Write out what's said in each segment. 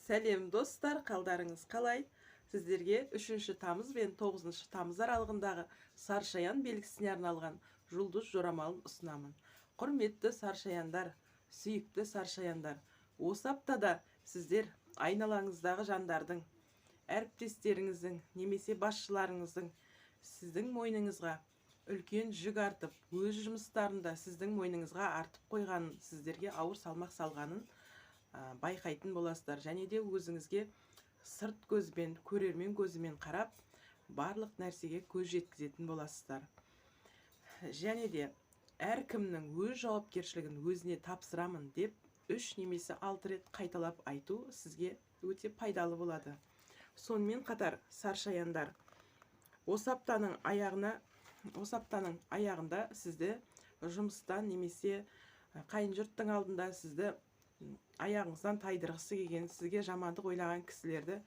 Сәлем достар, қалдарыңыз қалай? Сіздерге 3 тамыз бен 9 тамыз аралығындағы Саршаян белгісіне арналған жұлдыз жорамалын ұсынамын. Құрметті Саршаяндар, сүйікті Саршаяндар, осы аптада сіздер айналаңыздағы жандардың, әріптестеріңіздің, немесе басшыларыңыздың сіздің мойныңызға үлкен жүк артып, өз жұмыстарында сіздің мойныңызға артып қойғанын, сіздерге ауыр салмақ салғанын байқайтын боласыздар. Және де өзіңізге сырт көзбен, көрермен көзімен қарап, барлық нәрсеге көз жеткізетін боласыздар. Және де әркімнің өз жауапкершілігін өзіне тапсырамын деп 3 немесе 6 рет қайталап айту сізге өте пайдалы болады. Сонымен қатар, Саршаяндар, осы аптаның аяғында сізді жұмыстан немесе қайын жұрттың алдында сізді аяғыңыздан тайдырғысы келген, сізге жамандық ойлаған кісілерді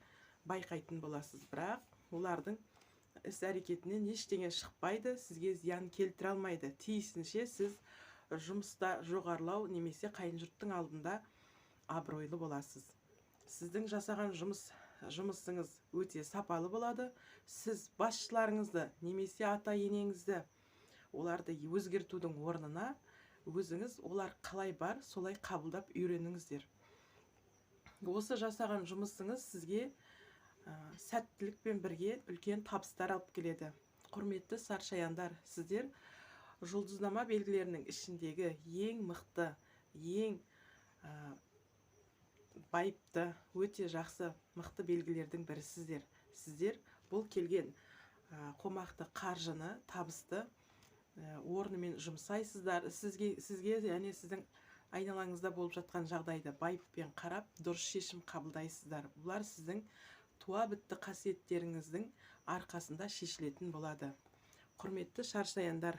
байқайтын боласыз. Бірақ олардың іс-әрекетінен ештеңе шықпайды, сізге зиян келтіре алмайды. Тиісінше сіз жұмыста жоғарылау немесе қайын жұрттың алдында абыройлы боласыз. Сіздің жасаған жұмысыңыз өте сапалы болады. Сіз басшыларыңызды немесе ата-енеңізді оларды өзгертудің орнына өзіңіз олар қалай бар, солай қабылдап үйреніңіздер. Осы жасаған жұмысыңыз сізге сәттілікпен бірге үлкен табыстар алып келеді. Құрметті Саршаяндар, сіздер жұлдызнама белгілерінің ішіндегі ең мықты, ең байыпты, өте жақсы мықты белгілердің бірісіздер. Сіздер бұл келген қомақты қаржыны, табысты орнымен жұмсайсыздар. Сізге және сіздің айналаңызда болып жатқан жағдайды байыппен қарап, дұрыс шешім қабылдайсыздар. Бұлар сіздің туа бітті қасиеттеріңіздің арқасында шешілетін болады. Құрметті Саршаяндар,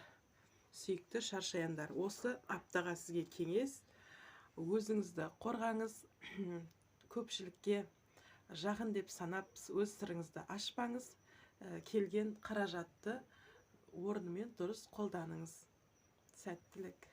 сүйікті Саршаяндар, осы аптаға сізге кеңес: өзіңізді қорғаңыз, көпшілікке жақын деп санап өз сырыңызды ашпаңыз, келген қаражатты орнымен дұрыс қолданыңыз. Сәттілік.